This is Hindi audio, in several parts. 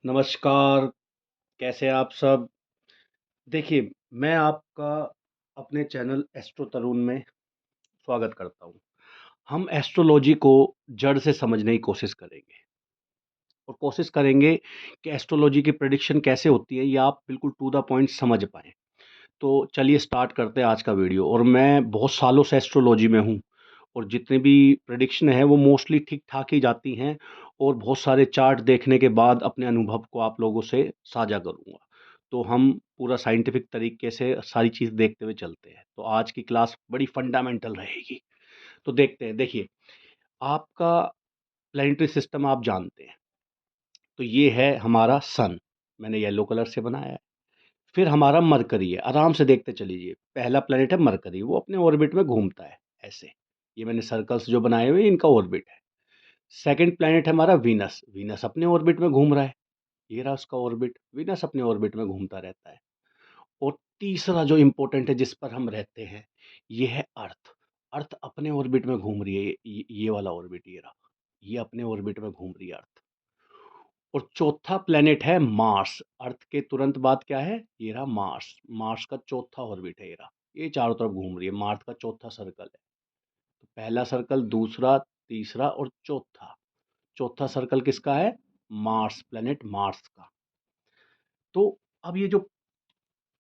नमस्कार, कैसे हैं आप सब? देखिए, मैं आपका अपने चैनल एस्ट्रो तरुण में स्वागत करता हूँ। हम एस्ट्रोलॉजी को जड़ से समझने की कोशिश करेंगे और कोशिश करेंगे कि एस्ट्रोलॉजी की प्रेडिक्शन कैसे होती है, ये आप बिल्कुल टू द पॉइंट समझ पाएँ। तो चलिए स्टार्ट करते हैं आज का वीडियो। और मैं बहुत सालों से एस्ट्रोलॉजी में हूँ और जितनी भी प्रेडिक्शन है वो मोस्टली ठीक-ठाक ही जाती हैं और बहुत सारे चार्ट देखने के बाद अपने अनुभव को आप लोगों से साझा करूँगा। तो हम पूरा साइंटिफिक तरीके से सारी चीज़ देखते हुए चलते हैं। तो आज की क्लास बड़ी फंडामेंटल रहेगी। तो देखते हैं, देखिए, आपका प्लैनेटरी सिस्टम आप जानते हैं। तो ये है हमारा सन, मैंने येलो कलर से बनाया है। फिर हमारा मरकरी है, आराम से देखते चलीजिए। पहला प्लैनेट है मरकरी, वो अपने ऑर्बिट में घूमता है ऐसे। ये मैंने सर्कल्स जो बनाए हुए हैं इनका ऑर्बिट है। सेकंड प्लैनेट है हमारा वीनस, वीनस अपने ऑर्बिट में घूम रहा है। ये रहा उसका ऑर्बिट, वीनस अपने ऑर्बिट में घूमता रहता है। और तीसरा जो इंपॉर्टेंट है जिस पर हम रहते हैं, ये है अर्थ। अर्थ अपने ऑर्बिट में घूम रही है, ये वाला ऑर्बिट, ये रहा, ये अपने ऑर्बिट में घूम रही है अर्थ। और चौथा प्लेनेट है मार्स। अर्थ के तुरंत बाद क्या है, ये रहा मार्स। मार्स का चौथा ऑर्बिट है, ये रहा, ये चारों तरफ घूम रही है, मार्स का चौथा सर्कल है। तो पहला सर्कल, दूसरा, तीसरा और चौथा। चौथा सर्कल किसका है? मार्स, प्लेनेट मार्स का। तो अब ये जो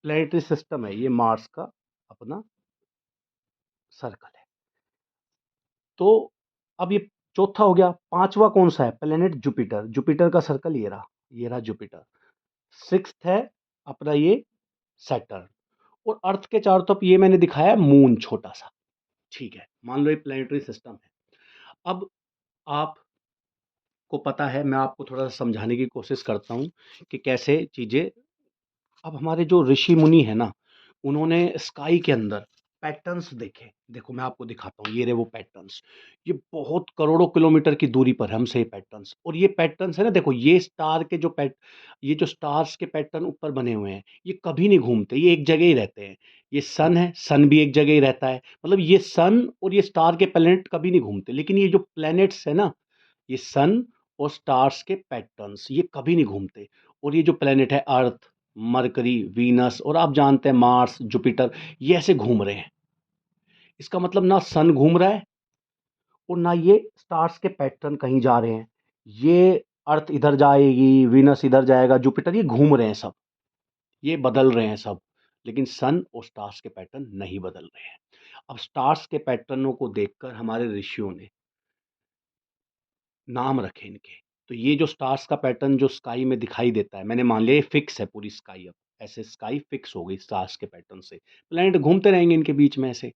प्लेनेटरी सिस्टम है, ये मार्स का अपना सर्कल है। तो अब ये चौथा हो गया। पांचवा कौन सा है? Planet Jupiter. जुपिटर का सर्कल ये रहा, ये रहा जुपिटर। सिक्स्थ है अपना ये सैटर्न। और अर्थ के चारों तरफ ये मैंने दिखाया है मून छोटा सा। ठीक है, मान लो ये प्लेनेटरी सिस्टम है। अब आपको पता है, मैं आपको थोड़ा सा समझाने की कोशिश करता हूँ कि कैसे चीजें। अब हमारे जो ऋषि मुनि है ना, उन्होंने स्काई के अंदर पैटर्न्स देखे। देखो मैं आपको दिखाता हूँ, ये रहे वो पैटर्न्स। ये बहुत करोड़ों किलोमीटर की दूरी पर है हमसे ये पैटर्न्स। और ये पैटर्न्स है ना, देखो ये स्टार के जो ये जो स्टार्स के पैटर्न ऊपर बने हुए हैं, ये कभी नहीं घूमते, ये एक जगह ही रहते हैं। ये सन है, सन भी एक जगह ही रहता है। मतलब ये सन और ये स्टार के प्लेनेट कभी नहीं घूमते। लेकिन ये जो प्लैनेट्स है ना, ये सन और स्टार्स के पैटर्न्स, ये कभी नहीं घूमते। और ये जो प्लेनेट है अर्थ, मरकरी, वीनस और आप जानते हैं मार्स, जुपिटर, ये ऐसे घूम रहे हैं। इसका मतलब ना सन घूम रहा है और ना ये स्टार्स के पैटर्न कहीं जा रहे हैं। ये अर्थ इधर जाएगी, वीनस इधर जाएगा, जुपिटर, ये घूम रहे हैं सब, ये बदल रहे हैं सब। लेकिन सन और स्टार्स के पैटर्न नहीं बदल रहे हैं। अब स्टार्स के पैटर्नों को देखकर हमारे ऋषियों ने नाम रखे इनके। तो ये जो स्टार्स का पैटर्न जो स्काई में दिखाई देता है, मैंने मान लिया ये फिक्स है पूरी स्काई। अब ऐसे स्काई फिक्स हो गई स्टार्स के पैटर्न से। प्लैनेट घूमते रहेंगे इनके बीच में ऐसे।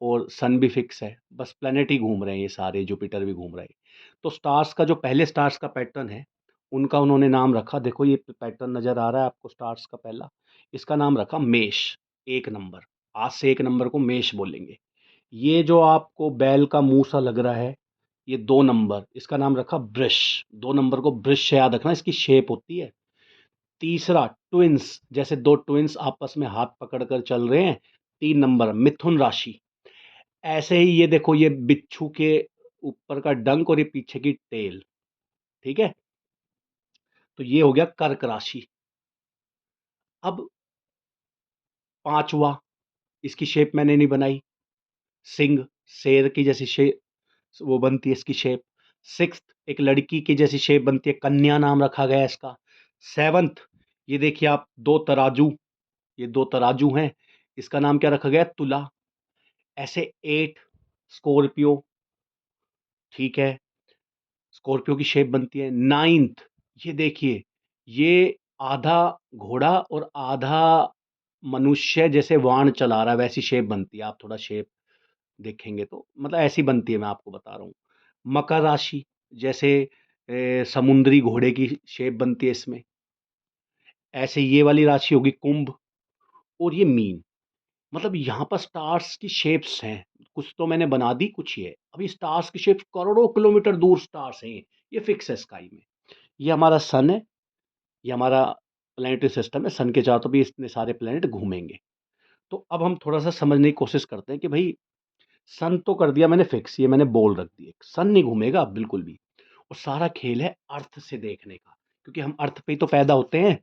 और सन भी फिक्स है, बस प्लैनेट ही घूम रहे हैं ये सारे, जुपिटर भी घूम रहे हैं। तो स्टार्स का जो पहले स्टार्स का पैटर्न है, उनका उन्होंने नाम रखा। देखो ये पैटर्न नजर आ रहा है आपको स्टार्स का पहला, इसका नाम रखा मेष। एक नंबर, आज से एक नंबर को मेष बोलेंगे। ये जो आपको बैल का मुंह सा लग रहा है, ये दो नंबर, इसका नाम रखा वृष। दो नंबर को वृष से याद रखना, इसकी शेप होती है। तीसरा ट्विंस, जैसे दो ट्विंस आपस में हाथ पकड़कर चल रहे हैं। तीन नंबर मिथुन राशि। ऐसे ही ये देखो, ये बिच्छू के ऊपर का डंक और ये पीछे की टेल। ठीक है, तो ये हो गया कर्क राशि। अब पांचवा, इसकी शेप मैंने नहीं बनाई, सिंह, शेर की जैसी शेप वो बनती है इसकी शेप। सिक्स्थ, एक लड़की की जैसी शेप बनती है, कन्या नाम रखा गया है इसका। सेवंथ, ये देखिए आप, दो तराजू, ये दो तराजू हैं, इसका नाम क्या रखा गया? तुला। ऐसे एट, स्कॉर्पियो। ठीक है, स्कॉर्पियो की शेप बनती है। नाइन्थ, ये देखिए, ये आधा घोड़ा और आधा मनुष्य जैसे वाण चला रहा है, वैसी शेप बनती है। आप थोड़ा शेप देखेंगे तो मतलब ऐसी बनती है, मैं आपको बता रहा हूँ। मकर राशि, जैसे समुद्री घोड़े की शेप बनती है इसमें। ऐसे ये वाली राशि होगी कुंभ। और ये मीन। मतलब यहाँ पर स्टार्स की शेप्स हैं, कुछ तो मैंने बना दी, कुछ ये अभी स्टार्स की शेप, करोड़ों किलोमीटर दूर स्टार्स हैं, ये फिक्स है स्काई में। ये हमारा सन है, ये हमारा प्लैनेटरी सिस्टम है। सन के चारों तरफ भी इतने सारे प्लैनेट घूमेंगे। तो अब हम थोड़ा सा समझने की कोशिश करते हैं कि भाई, सन तो कर दिया मैंने फिक्स, ये मैंने बोल रख दिया, सन नहीं घूमेगा अब बिल्कुल भी। और सारा खेल है अर्थ से देखने का, क्योंकि हम अर्थ पे ही तो पैदा होते हैं।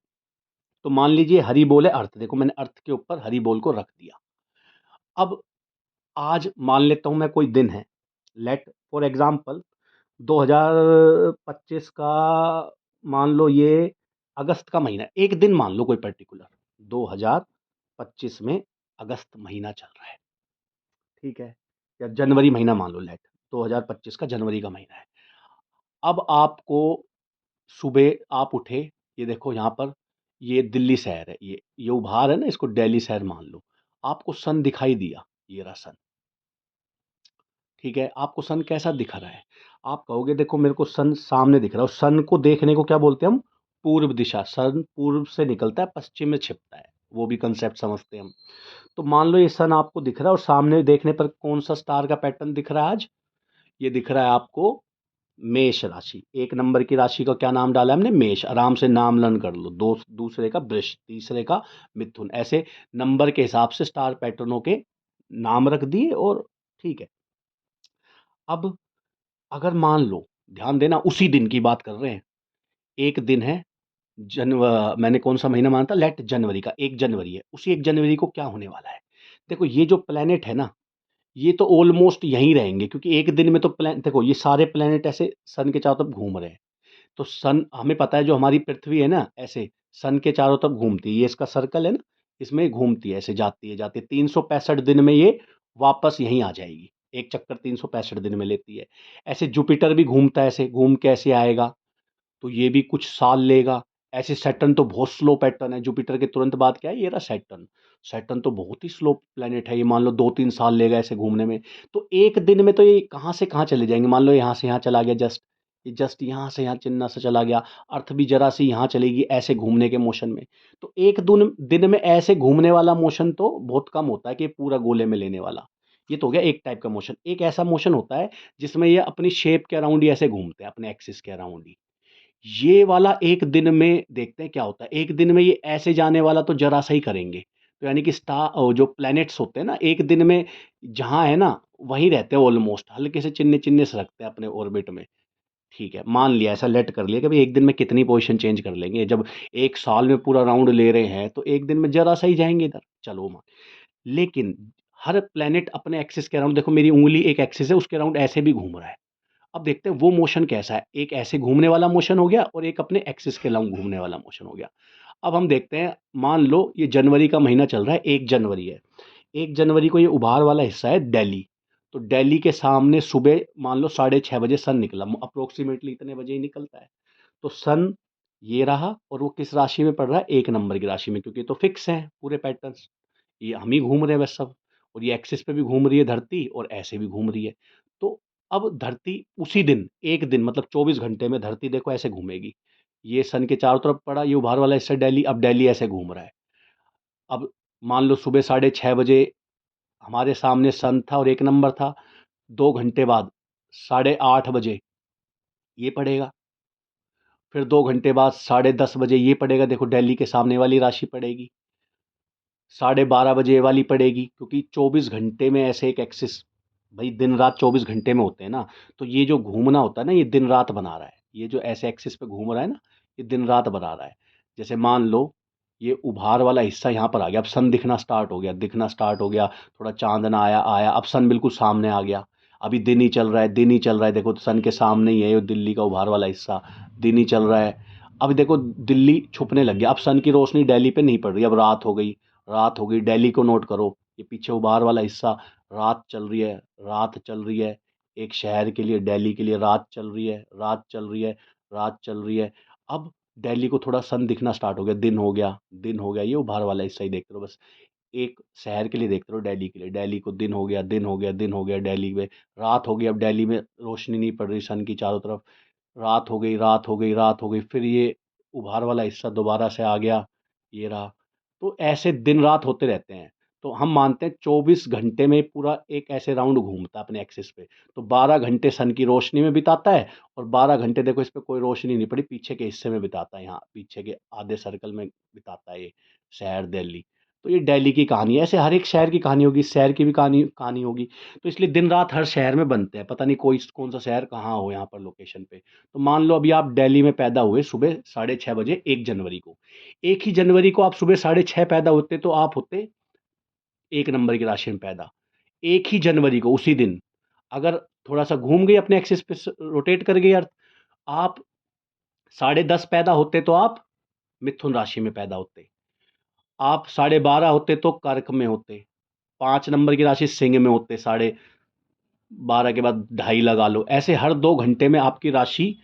तो मान लीजिए हरी बोल है अर्थ, देखो मैंने अर्थ के ऊपर हरी बोल को रख दिया। अब आज मान लेता हूं मैं कोई दिन है, लेट फॉर एग्जाम्पल 2025 का, मान लो ये अगस्त का महीना है, एक दिन मान लो कोई पर्टिकुलर 2025 में अगस्त महीना चल रहा है, ठीक है, या जनवरी महीना मान लो, लेट 2025 का जनवरी का महीना है। अब आपको सुबह आप उठे, ये देखो यहाँ पर, ये दिल्ली शहर है, ये उभार है ना, इसको दिल्ली शहर मान लो। आपको सन दिखाई दिया, ये रहा सन, ठीक है। आपको सन कैसा दिख रहा है? आप कहोगे देखो मेरे को सन सामने दिख रहा है, और सन को देखने को क्या बोलते हैं हम? पूर्व दिशा। सन पूर्व से निकलता है, पश्चिम में छिपता है, वो भी कंसेप्ट समझते हैं हम। तो मान लो ये सन आपको दिख रहा है, और सामने देखने पर कौन सा स्टार का पैटर्न दिख रहा है आज? ये दिख रहा है आपको मेष राशि। एक नंबर की राशि का क्या नाम डाला है हमने? मेष। आराम से नाम लर्न कर लो, दो दूसरे का वृष, तीसरे का मिथुन, ऐसे नंबर के हिसाब से स्टार पैटर्नों के नाम रख दिए, और ठीक है। अब अगर मान लो, ध्यान देना उसी दिन की बात कर रहे हैं, एक दिन है मैंने कौन सा महीना माना था? लेट जनवरी का, 1 जनवरी है, उसी 1 जनवरी को क्या होने वाला है? देखो ये जो प्लेनेट है ना, ये तो ऑलमोस्ट यहीं रहेंगे, क्योंकि एक दिन में तो प्लान, देखो ये सारे प्लेनेट ऐसे सन के चारों तरफ घूम रहे हैं। तो सन, हमें पता है जो हमारी पृथ्वी है ना, ऐसे सन के चारों तरफ घूमती है, ये इसका सर्कल है ना, इसमें घूमती है, ऐसे जाती है, जाती है, 365 दिन में ये वापस यहीं आ जाएगी। एक चक्कर 365 दिन में लेती है। ऐसे जुपिटर भी घूमता है, ऐसे घूम के ऐसे आएगा, तो ये भी कुछ साल लेगा। ऐसे सैटर्न तो बहुत स्लो पैटर्न है, जुपिटर के तुरंत बाद क्या है? ये रहा सैटर्न। सैटर्न तो बहुत ही स्लो प्लेनेट है, ये मान लो 2-3 साल लेगा ऐसे घूमने में। तो एक दिन में तो ये कहाँ से कहाँ चले जाएंगे? मान लो यहाँ से यहाँ चला गया, जस्ट ये जस्ट यहाँ से यहाँ चिन्ह से चला गया। अर्थ भी जरा सी यहाँ चलेगी ऐसे घूमने के मोशन में। तो एक दिन में ऐसे घूमने वाला मोशन तो बहुत कम होता है कि पूरा गोले में लेने वाला। ये तो हो गया एक टाइप का मोशन। एक ऐसा मोशन होता है जिसमें ये अपनी शेप के अराउंड ही ऐसे घूमते हैं, अपने एक्सिस के अराउंड ही। ये वाला एक दिन में देखते हैं क्या होता है। एक दिन में ये ऐसे जाने वाला तो जरा सा ही करेंगे। तो यानी कि स्टार, जो प्लैनेट्स होते हैं ना, एक दिन में जहाँ है ना वहीं रहते हैं ऑलमोस्ट, हल्के से चिन्ह चिन्ह से रखते हैं अपने ऑर्बिट में। ठीक है, मान लिया, ऐसा लेट कर लिया कि भाई एक दिन में कितनी पोजीशन चेंज कर लेंगे। जब एक साल में पूरा राउंड ले रहे हैं तो एक दिन में जरा सा ही जाएंगे इधर, चलो मान। लेकिन हर प्लेनेट अपने एक्सिस के अराउंड, देखो मेरी उंगली एक एक्सिस है, उसके अराउंड ऐसे भी घूम रहा है। अब देखते हैं वो मोशन कैसा है। एक ऐसे घूमने वाला मोशन हो गया, और एक अपने एक्सिस के लंब घूमने वाला मोशन हो गया। अब हम देखते हैं, मान लो ये जनवरी का महीना चल रहा है, 1 जनवरी है। 1 जनवरी को ये उभार वाला हिस्सा है दिल्ली। तो दिल्ली के सामने सुबह मान लो 6:30 बजे सन निकला, अप्रोक्सीमेटली इतने बजे ही निकलता है। तो सन ये रहा, और वो किस राशि में पड़ रहा है? 1 नंबर की राशि में, क्योंकि तो फिक्स है पूरे पैटर्न्स, ये हम ही घूम रहे हैं बस सब। और ये एक्सिस पे भी घूम रही है धरती, और ऐसे भी घूम रही है। तो अब धरती उसी दिन, एक दिन मतलब 24 घंटे में धरती देखो ऐसे घूमेगी। ये सन के चारों तरफ पड़ा, ये उभार वाला हिस्सा दिल्ली, अब दिल्ली ऐसे घूम रहा है। अब मान लो सुबह 6:30 बजे हमारे सामने सन था और 1 नंबर था। 2 घंटे बाद 8:30 बजे ये पड़ेगा। फिर 2 घंटे बाद 10:30 बजे ये पड़ेगा, देखो दिल्ली के सामने वाली राशि पड़ेगी। 12:30 बजे ये वाली पड़ेगी, क्योंकि 24 घंटे में ऐसे एक एक्सिस, भाई दिन रात 24 घंटे में होते हैं ना। तो ये जो घूमना होता है ना, ये दिन रात बना रहा है। ये जो ऐसे एक्सिस पे घूम रहा है ना, ये दिन रात बना रहा है। जैसे मान लो ये उभार वाला हिस्सा यहाँ पर आ गया, अब सन दिखना स्टार्ट हो गया, दिखना स्टार्ट हो गया। थोड़ा चांदना आया आया, अब सन बिल्कुल सामने आ गया। अभी दिन ही चल रहा है, दिन ही चल रहा है, देखो तो सन के सामने ही है ये दिल्ली का उभार वाला हिस्सा। दिन ही चल रहा है। अब देखो दिल्ली छुपने लग गया, अब सन की रोशनी दिल्ली पे नहीं पड़ रही, अब रात हो गई। रात हो गई, दिल्ली को नोट करो, ये पीछे उभार वाला हिस्सा, रात चल रही है, रात चल रही है। एक शहर के लिए, दिल्ली के लिए रात चल रही है, रात चल रही है, रात चल रही है। अब दिल्ली को थोड़ा सन दिखना स्टार्ट हो गया, दिन हो गया, दिन हो गया, ये उभार वाला हिस्सा ही देखते रहो बस। एक शहर के लिए देखते रहो, दिल्ली के लिए, दिल्ली को दिन हो गया, दिन हो गया, दिन हो गया, दिल्ली में रात हो गई। अब दिल्ली में रोशनी नहीं पड़ रही सन की चारों तरफ। रात हो गई, रात हो गई, रात हो गई, फिर ये उभार वाला हिस्सा दोबारा से आ गया, ये रहा। तो ऐसे दिन रात होते रहते हैं। तो हम मानते हैं 24 घंटे में पूरा एक ऐसे राउंड घूमता है अपने एक्सिस पे। तो 12 घंटे सन की रोशनी में बिताता है, और 12 घंटे देखो इस पे कोई रोशनी नहीं पड़ी, पीछे के हिस्से में बिताता है, यहाँ पीछे के आधे सर्कल में बिताता है ये शहर दिल्ली। तो ये दिल्ली की कहानी है, ऐसे हर एक शहर की कहानी होगी, इस शहर की भी कहानी कहानी होगी। तो इसलिए दिन रात हर शहर में बनते हैं, पता नहीं कोई कौन सा शहर कहाँ हो यहाँ पर लोकेशन पे। तो मान लो अभी आप दिल्ली में पैदा हुए सुबह 6:30 बजे 1 जनवरी को, 1 ही जनवरी को आप सुबह 6:30 पैदा होते तो आप होते 1 नंबर की राशि में पैदा। 1 ही जनवरी को उसी दिन अगर थोड़ा सा घूम गई अपने एक्सिस पे, रोटेट कर गई अर्थ, आप 10:30 पैदा होते तो आप मिथुन राशि में पैदा होते, आप 12:30 होते तो कर्क में होते, 5 नंबर की राशि सिंह में होते, 12:30 के बाद ढाई लगा लो, ऐसे हर 2 घंटे में आपकी राशि,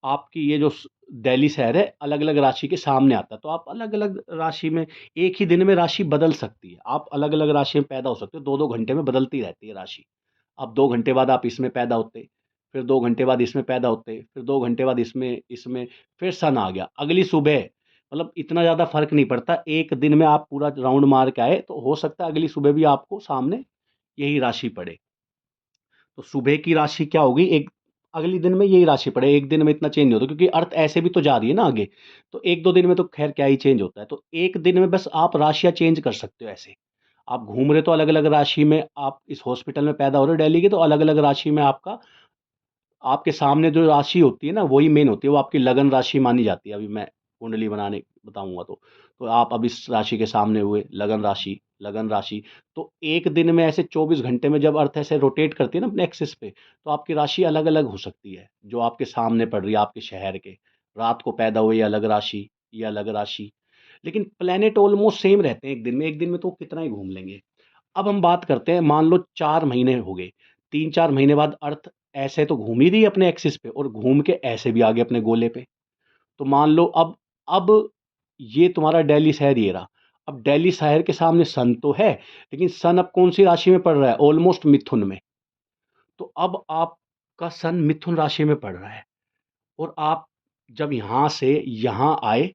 आपकी ये जो दिल्ली शहर है अलग अलग राशि के सामने आता है। तो आप अलग अलग राशि में एक ही दिन में राशि बदल सकती है, आप अलग अलग राशि में पैदा हो सकते हो, 2-2 घंटे में बदलती रहती है राशि। अब 2 घंटे बाद आप इसमें पैदा होते, फिर 2 घंटे बाद इसमें पैदा होते, फिर 2 घंटे बाद इसमें इसमें फिर सन आ गया अगली सुबह। मतलब इतना ज़्यादा फर्क नहीं पड़ता, एक दिन में आप पूरा राउंड मार के आए तो हो सकता है अगली सुबह भी आपको सामने यही राशि पड़े। तो सुबह की राशि क्या होगी, एक अगली दिन में यही राशि पड़े, एक दिन में इतना चेंज नहीं होता क्योंकि अर्थ ऐसे भी तो जा रही है ना आगे। तो 1-2 दिन में तो खैर क्या ही चेंज होता है, तो एक दिन में बस आप राशियां चेंज कर सकते हो ऐसे। आप घूम रहे तो अलग अलग राशि में, आप इस हॉस्पिटल में पैदा हो रहे हो दिल्ली के तो अलग अलग राशि में आपका, आपके सामने जो राशि होती है ना वही मेन होती है, वो आपकी लगन राशि मानी जाती है। अभी मैं कुंडली बनाने बताऊंगा तो आप अब इस राशि के सामने हुए लगन राशि, लगन राशि। तो एक दिन में ऐसे 24 घंटे में जब अर्थ ऐसे रोटेट करती है ना अपने एक्सिस पे, तो आपकी राशि अलग अलग हो सकती है जो आपके सामने पड़ रही है आपके शहर के। रात को पैदा हुए ये अलग राशि, ये अलग राशि, लेकिन प्लेनेट ऑलमोस्ट सेम रहते हैं एक दिन में, एक दिन में तो कितना ही घूम लेंगे। अब हम बात करते हैं, मान लो 4 महीने हो गए, 3-4 महीने बाद अर्थ ऐसे तो घूम ही रही है अपने एक्सिस पे और घूम के ऐसे भी आ गए अपने गोले पे। तो मान लो अब ये तुम्हारा दिल्ली शहर ये रहा। अब दिल्ली शहर के सामने सन तो है, लेकिन सन अब कौन सी राशि में पड़ रहा है, ऑलमोस्ट मिथुन में। तो अब आपका सन मिथुन राशि में पड़ रहा है, और आप जब यहां से यहां आए,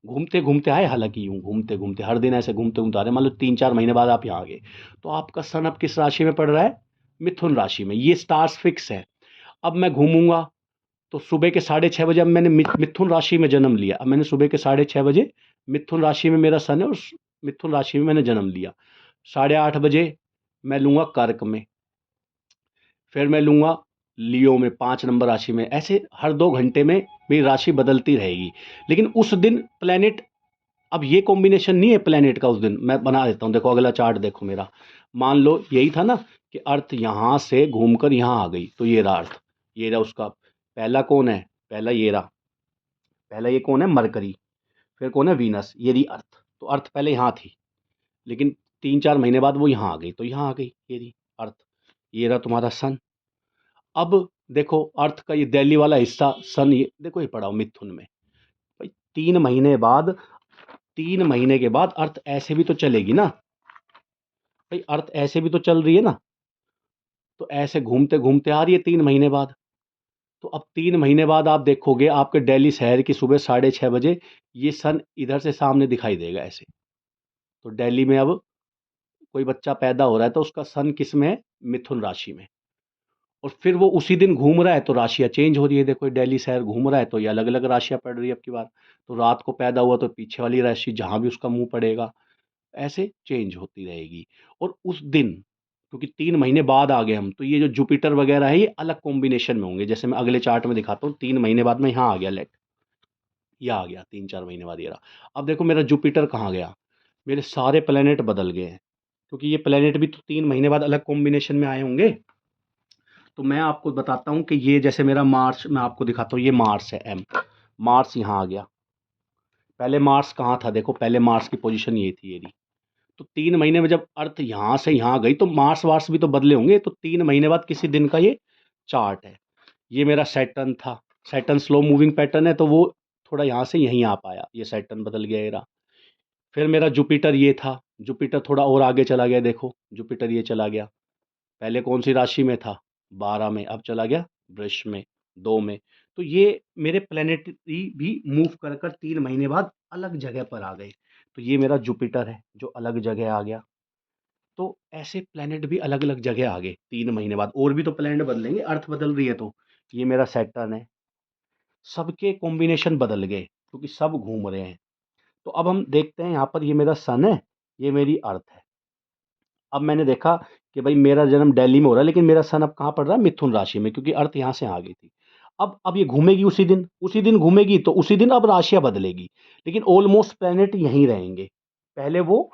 घूमते घूमते आए, हालांकि यूं घूमते घूमते हर दिन ऐसे घूमते घूमते आ रहे, मान लो 3-4 महीने बाद आप यहाँ आ गए, तो आपका सन अब किस राशि में पड़ रहा है, मिथुन राशि में। ये स्टार्स फिक्स है। अब मैं घूमूंगा तो सुबह के 6:30 बजे, अब मैंने मिथुन राशि में जन्म लिया, अब मैंने सुबह के 6:30 बजे मिथुन राशि में मेरा सन है और मिथुन राशि में मैंने जन्म लिया। 8:30 बजे मैं लूंगा कर्क में, फिर मैं लूंगा लियो में 5 नंबर राशि में, ऐसे हर 2 घंटे में मेरी राशि बदलती रहेगी। लेकिन उस दिन प्लेनेट, अब ये कॉम्बिनेशन नहीं है प्लेनेट का उस दिन, मैं बना देता हूँ, देखो अगला चार्ट देखो मेरा। मान लो यही था ना कि अर्थ यहाँ से घूमकर यहाँ आ गई, तो ये रहा अर्थ, ये रहा उसका पहला कौन है, पहला ये रहा, पहला ये कौन है, मरकरी, फिर कौन है, वीनस, ये रही अर्थ। तो अर्थ पहले यहाँ थी, लेकिन 3-4 महीने बाद वो यहाँ आ गई, तो यहाँ आ गई ये रही अर्थ, ये रहा तुम्हारा सन। अब देखो अर्थ का ये दिल्ली वाला हिस्सा सन, ये देखो ये पड़ा हो मिथुन में। भाई 3 महीने बाद, 3 महीने के बाद अर्थ ऐसे भी तो चलेगी ना, भाई अर्थ ऐसे भी तो चल रही है ना, तो ऐसे घूमते घूमते आ रही है 3 महीने बाद। तो अब 3 महीने बाद आप देखोगे आपके दिल्ली शहर की सुबह 6:30 बजे ये सन इधर से सामने दिखाई देगा ऐसे। तो दिल्ली में अब कोई बच्चा पैदा हो रहा है तो उसका सन किस में है, मिथुन राशि में, और फिर वो उसी दिन घूम रहा है तो राशियां चेंज हो रही है। देखो ये दिल्ली शहर घूम रहा है तो ये अलग अलग राशियां पड़ रही है अब की बार। तो रात को पैदा हुआ तो पीछे वाली राशि जहां भी उसका मुंह पड़ेगा, ऐसे चेंज होती रहेगी। और उस दिन, क्योंकि 3 महीने बाद आ गए हम, तो ये जो जुपिटर वगैरह है ये अलग कॉम्बिनेशन में होंगे, जैसे मैं अगले चार्ट में दिखाता हूँ। 3 महीने बाद मैं यहाँ आ गया, लेट ये आ गया 3-4 महीने बाद ये रहा। अब देखो मेरा जुपिटर कहाँ गया, मेरे सारे प्लेनेट बदल गए हैं, क्योंकि ये प्लेनेट भी तो 3 महीने बाद अलग कॉम्बिनेशन में आए होंगे। तो मैं आपको बताता हूँ कि ये जैसे मेरा मार्स, मैं आपको दिखाता हूँ, ये मार्स है एम, मार्स यहाँ आ गया। पहले मार्स कहाँ था, देखो पहले मार्स की पोजीशन ये थी ये रही। तो 3 महीने में जब अर्थ यहाँ से यहाँ गई तो मार्स वार्स भी तो बदले होंगे, तो 3 महीने बाद किसी दिन का ये चार्ट है। ये मेरा सैटर्न था, सैटर्न स्लो मूविंग पैटर्न है तो वो थोड़ा यहाँ से यहीं आ पाया, ये सैटर्न बदल गया ये रहा। फिर मेरा जुपिटर ये था, जुपिटर थोड़ा और आगे चला गया, देखो जुपिटर ये चला गया, पहले कौन सी राशि में था, 12 में, अब चला गया वृष में, 2 में। तो ये मेरे प्लेनेटरी भी मूव कर कर 3 महीने बाद अलग जगह पर आ गए। तो ये मेरा जुपिटर है जो अलग जगह आ गया। तो ऐसे प्लेनेट भी अलग अलग जगह आ गए 3 महीने बाद, और भी तो प्लेनेट बदलेंगे, अर्थ बदल रही है तो। ये मेरा सैटर्न है, सबके कॉम्बिनेशन बदल गए क्योंकि सब घूम रहे हैं। तो अब हम देखते हैं यहाँ पर, ये मेरा सन है, ये मेरी अर्थ है। अब मैंने देखा कि भाई मेरा जन्म दिल्ली में हो रहा है, लेकिन मेरा सन अब कहाँ पड़ रहा है, मिथुन राशि में, क्योंकि अर्थ यहाँ से आ गई थी। अब ये घूमेगी, उसी दिन घूमेगी, तो उसी दिन अब राशियां बदलेगी, लेकिन ऑलमोस्ट प्लेनेट यहीं रहेंगे। पहले वो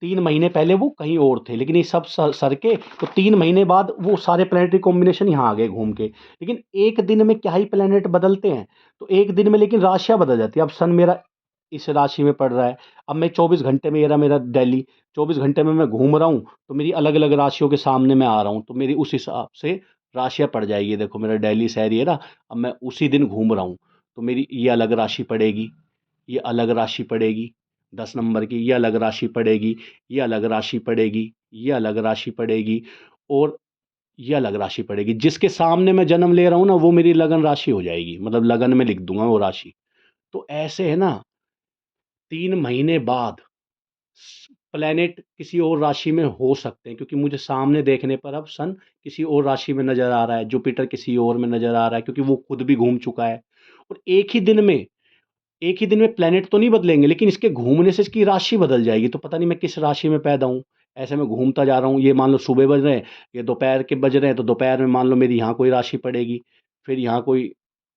3 महीने पहले वो कहीं और थे, लेकिन ये सब सर के, तो 3 महीने बाद वो सारे प्लेनेटरी कॉम्बिनेशन यहाँ आ गए घूम के। लेकिन एक दिन में क्या ही प्लेनेट बदलते हैं, तो एक दिन में लेकिन राशियां बदल जाती है। अब सन मेरा इस राशि में पड़ रहा है, अब मैं 24 घंटे में, ये रहा मेरा दिल्ली, 24 घंटे में मैं घूम रहा हूँ, तो मेरी अलग अलग राशियों के सामने मैं आ रहा हूँ, तो मेरी उस हिसाब से राशियाँ पड़ जाएगी। देखो मेरा दिल्ली शहर ये रहा, अब मैं उसी दिन घूम रहा हूँ, तो मेरी ये अलग राशि पड़ेगी, ये अलग राशि पड़ेगी 10 नंबर की, ये अलग राशि पड़ेगी, ये अलग राशि पड़ेगी, ये अलग राशि पड़ेगी, और ये अलग राशि पड़ेगी। जिसके सामने मैं जन्म ले रहा हूँ ना, वो मेरी लगन राशि हो जाएगी, मतलब लगन में लिख दूंगा वो राशि। तो ऐसे है ना, 3 महीने बाद प्लेनेट किसी और राशि में हो सकते हैं, क्योंकि मुझे सामने देखने पर अब सन किसी और राशि में नजर आ रहा है, जुपिटर किसी और में नजर आ रहा है, क्योंकि वो खुद भी घूम चुका है। और एक ही दिन में प्लेनेट तो नहीं बदलेंगे, लेकिन इसके घूमने से इसकी राशि बदल जाएगी, तो पता नहीं मैं किस राशि में पैदा हूँ। ऐसे मैं घूमता जा रहा हूँ, ये मान लो सुबह बज रहे हैं, ये दोपहर के बज रहे हैं, तो दोपहर में मान लो मेरी यहाँ कोई राशि पड़ेगी, फिर यहाँ कोई,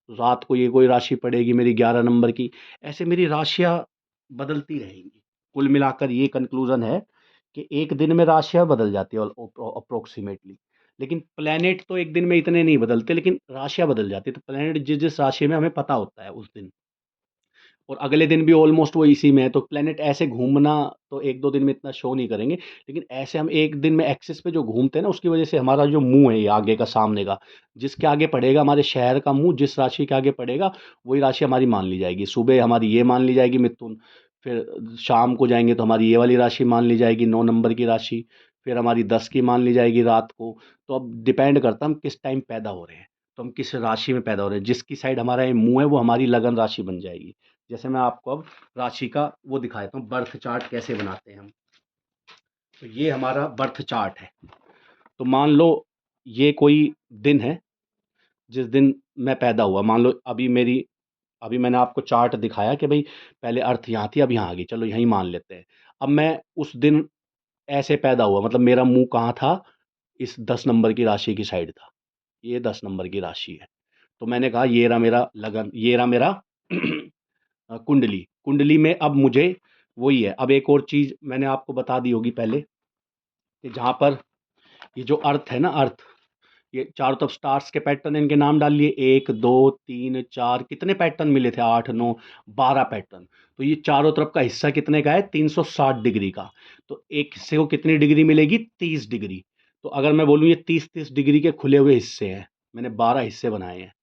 रात को ये कोई राशि पड़ेगी मेरी 11 नंबर की। ऐसे मेरी राशियाँ बदलती रहेंगी। कुल मिलाकर ये कंक्लूजन है कि एक दिन में राशियाँ बदल जाती है अप्रोक्सीमेटली, लेकिन प्लेनेट तो एक दिन में इतने नहीं बदलते, लेकिन राशियाँ बदल जाती है। तो प्लेनेट जिस जिस राशि में हमें पता होता है उस दिन, और अगले दिन भी ऑलमोस्ट वो इसी में है, तो प्लेनेट ऐसे घूमना तो एक दो दिन में इतना शो नहीं करेंगे, लेकिन ऐसे हम एक दिन में एक्सिस पे जो घूमते हैं ना, उसकी वजह से हमारा जो मुंह है, ये आगे का, सामने का, जिसके आगे पड़ेगा हमारे शहर का मुंह, जिस राशि के आगे पड़ेगा वही राशि हमारी मान ली जाएगी। सुबह हमारी ये मान ली जाएगी मिथुन, फिर शाम को जाएंगे तो हमारी ये वाली राशि मान ली जाएगी 9 नंबर की राशि, फिर हमारी 10 की मान ली जाएगी रात को। तो अब डिपेंड करता है हम किस टाइम पैदा हो रहे हैं, तो हम किस राशि में पैदा हो रहे हैं, जिसकी साइड हमारा ये मुंह है वो हमारी लगन राशि बन जाएगी। जैसे मैं आपको अब राशि का वो दिखाता हूँ, बर्थ चार्ट कैसे बनाते हैं हम। तो ये हमारा बर्थ चार्ट है। तो मान लो ये कोई दिन है जिस दिन मैं पैदा हुआ, मान लो अभी मैंने आपको चार्ट दिखाया कि भाई पहले अर्थ यहाँ थी, अब यहाँ आ गई, चलो यहीं मान लेते हैं। अब मैं उस दिन ऐसे पैदा हुआ, मतलब मेरा मुंह कहाँ था, इस 10 नंबर की राशि की साइड था, ये 10 नंबर की राशि है। तो मैंने कहा ये रहा मेरा लगन, ये रहा मेरा कुंडली, कुंडली में अब मुझे वही है। अब एक और चीज मैंने आपको बता दी होगी पहले, कि जहां पर ये जो अर्थ है ना, अर्थ, ये चारों तरफ स्टार्स के पैटर्न, इनके नाम डाल लिए, 1 2 3 4, कितने पैटर्न मिले थे, 8 9 12 पैटर्न। तो ये चारों तरफ का हिस्सा कितने का है, 360 डिग्री का। तो एक हिस्से को कितनी डिग्री मिलेगी, 30 डिग्री। तो अगर मैं बोलूँ ये 30 30 डिग्री के खुले हुए हिस्से हैं, मैंने 12 हिस्से बनाए हैं।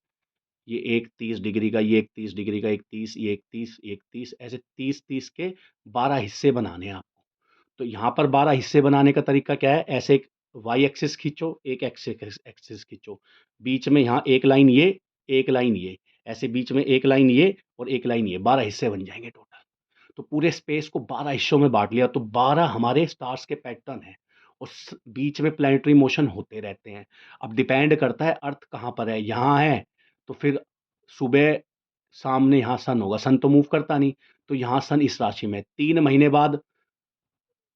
ये एक 30 डिग्री का, ये एक 30 डिग्री का, एक 30, ये एक 30, एक 30, ऐसे 30 30 के 12 हिस्से बनाने हैं आपको। तो यहाँ पर 12 हिस्से बनाने का तरीका क्या है, ऐसे एक वाई एक्सिस खींचो, एक एक्सिस एक्सिस खींचो, बीच में यहाँ एक लाइन ये, एक लाइन ये, ऐसे बीच में एक लाइन ये और एक लाइन ये, 12 हिस्से बन जाएंगे टोटल। तो पूरे स्पेस को 12 हिस्सों में बांट लिया, तो 12 हमारे स्टार्स के पैटर्न हैं, और बीच में प्लानिटरी मोशन होते रहते हैं। अब डिपेंड करता है अर्थ कहाँ पर है, यहाँ है तो फिर सुबह सामने यहाँ सन होगा, सन तो मूव करता नहीं, तो यहाँ सन इस राशि में, 3 महीने बाद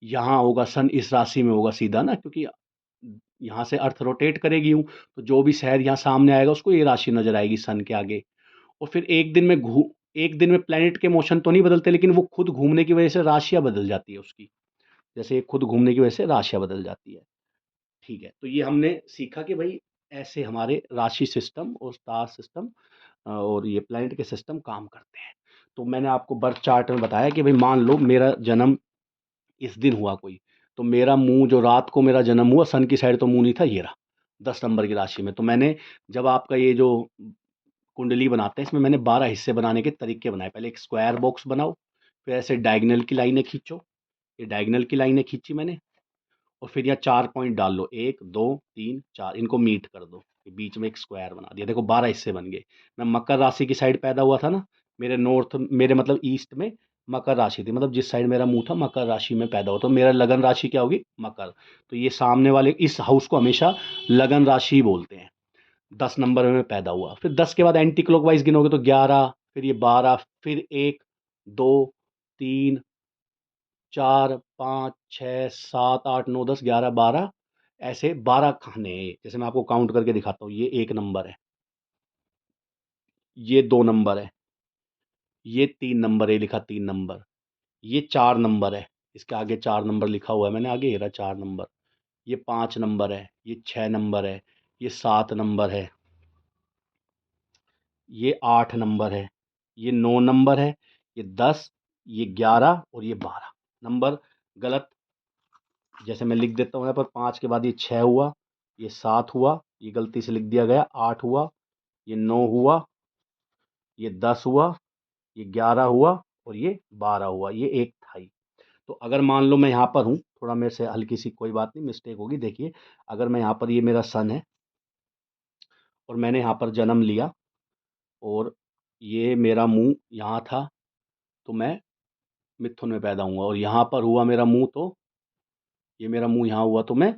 यहाँ होगा सन इस राशि में होगा सीधा ना, क्योंकि यहाँ से अर्थ रोटेट करेगी हूँ, तो जो भी शहर यहाँ सामने आएगा उसको ये राशि नजर आएगी सन के आगे। और फिर एक दिन में प्लेनेट के मोशन तो नहीं बदलते, लेकिन वो खुद घूमने की वजह से राशियाँ बदल जाती है उसकी, जैसे ये खुद घूमने की वजह से राशियाँ बदल जाती है। ठीक है, तो ये हमने सीखा कि भाई ऐसे हमारे राशि सिस्टम और स्टार सिस्टम और ये प्लेनेट के सिस्टम काम करते हैं। तो मैंने आपको बर्थ चार्ट में बताया कि भाई मान लो मेरा जन्म इस दिन हुआ कोई, तो मेरा मुंह, जो रात को मेरा जन्म हुआ, सन की साइड तो मुंह नहीं था, ये रहा 10 नंबर की राशि में। तो मैंने, जब आपका ये जो कुंडली बनाते हैं, इसमें मैंने 12 हिस्से बनाने के तरीके बनाए। पहले एक स्क्वायर बॉक्स बनाओ, फिर ऐसे डायगनल की लाइनें खींचो, ये डायगनल की लाइनें खींची मैंने, और फिर यहाँ 4 पॉइंट डाल लो, 1 2 3 4, इनको मीट कर दो, बीच में एक स्क्वायर बना दिया, देखो 12 हिस्से बन गए। मैं मकर राशि की साइड पैदा हुआ था ना, मेरे मतलब ईस्ट में मकर राशि थी, मतलब जिस साइड मेरा मुंह था मकर राशि में पैदा हुआ, तो मेरा लगन राशि क्या होगी, मकर। तो ये सामने वाले इस हाउस को हमेशा लगन राशि ही बोलते हैं। 10 नंबर में पैदा हुआ, फिर 10 के बाद एंटी क्लॉकवाइज गिनोगे तो 11, फिर ये 12, फिर 1 2 3 4, 5, 6, 7, 8, 9, 10, 11, 12, ऐसे 12 खाने हैं ये। जैसे मैं आपको काउंट करके दिखाता हूँ, ये 1 नंबर है, ये 2 नंबर है, ये 3 नंबर है, लिखा 3 नंबर, ये 4 नंबर है, इसके आगे 4 नंबर लिखा हुआ है मैंने, आगे ये रहा 4 नंबर, ये 5 नंबर है, ये 6 नंबर है, ये 7 नंबर है, ये 8 नंबर है, ये 9 नंबर है, ये 10, ये 11 और ये 12 नंबर गलत। जैसे मैं लिख देता हूँ यहाँ पर, 5 के बाद ये 6 हुआ, ये 7 हुआ, ये गलती से लिख दिया गया, 8 हुआ, ये 9 हुआ, ये 10 हुआ, ये 11 हुआ और ये 12 हुआ, ये एक था ही। तो अगर मान लो मैं यहाँ पर हूँ, थोड़ा मेरे से हल्की सी, कोई बात नहीं, मिस्टेक होगी, देखिए अगर मैं यहाँ पर, ये मेरा सन है और मैंने यहाँ पर जन्म लिया और ये मेरा मुंह यहाँ था, तो मैं मिथुन में पैदा हुआ, और यहाँ पर हुआ मेरा मुंह, तो ये मेरा मुंह यहाँ हुआ, तो मैं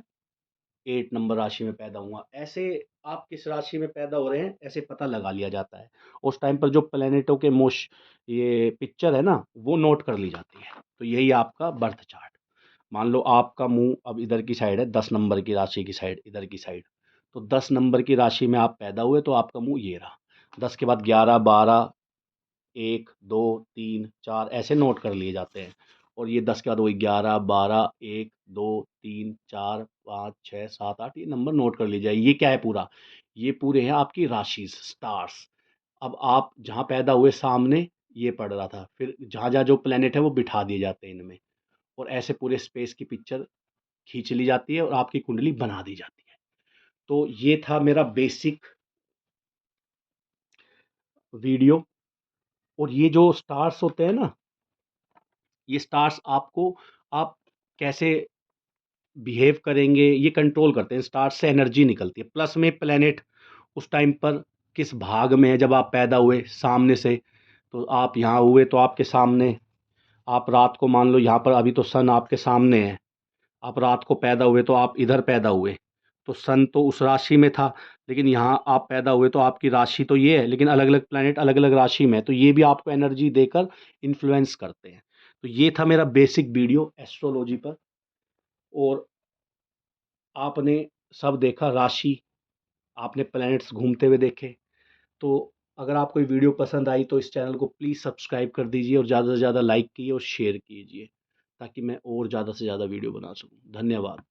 8 नंबर राशि में पैदा हुआ। ऐसे आप किस राशि में पैदा हो रहे हैं ऐसे पता लगा लिया जाता है। उस टाइम पर जो प्लेनेटों के मोश ये पिक्चर है ना, वो नोट कर ली जाती है। तो यही आपका बर्थ चार्ट। मान लो आपका मुंह अब इधर की साइड है, 10 नंबर की राशि की साइड, इधर की साइड, तो 10 नंबर की राशि में आप पैदा हुए, तो आपका मुंह ये रहा। 10 के बाद 11, 12, 1, 2, 3, 4 ऐसे नोट कर लिए जाते हैं। और ये 10 के बाद वही 11, 12, 1, 2, 3, 4, 5, 6, 7, 8, ये नंबर नोट कर लीजिए। ये क्या है पूरा? ये पूरे हैं आपकी राशिज़, स्टार्स। अब आप जहाँ पैदा हुए सामने ये पड़ रहा था, फिर जहाँ-जहाँ जो प्लैनेट है वो बिठा दिए जाते हैं इनमें, और ऐसे पूरे स्पेस की पिक्चर खींच ली जाती है और आपकी कुंडली बना दी जाती है। तो ये था मेरा बेसिक वीडियो। और ये जो स्टार्स होते हैं ना, ये स्टार्स आपको, आप कैसे बिहेव करेंगे ये कंट्रोल करते हैं। स्टार्स से एनर्जी निकलती है, प्लस में प्लेनेट उस टाइम पर किस भाग में है। जब आप पैदा हुए सामने से, तो आप यहाँ हुए तो आपके सामने, आप रात को मान लो यहाँ पर, अभी तो सन आपके सामने है, आप रात को पैदा हुए तो आप इधर पैदा हुए, तो सन तो उस राशि में था, लेकिन यहाँ आप पैदा हुए तो आपकी राशि तो ये है, लेकिन अलग अलग प्लैनेट अलग अलग राशि में है, तो ये भी आपको एनर्जी देकर इन्फ्लुएंस करते हैं। तो ये था मेरा बेसिक वीडियो एस्ट्रोलॉजी पर। और आपने सब देखा, राशि, आपने प्लैनेट्स घूमते हुए देखे। तो अगर आपको ये वीडियो पसंद आई तो इस चैनल को प्लीज़ सब्सक्राइब कर दीजिए, और ज़्यादा से ज़्यादा लाइक कीजिए और शेयर कीजिए, ताकि मैं और ज़्यादा से ज़्यादा वीडियो बना सकूँ। धन्यवाद।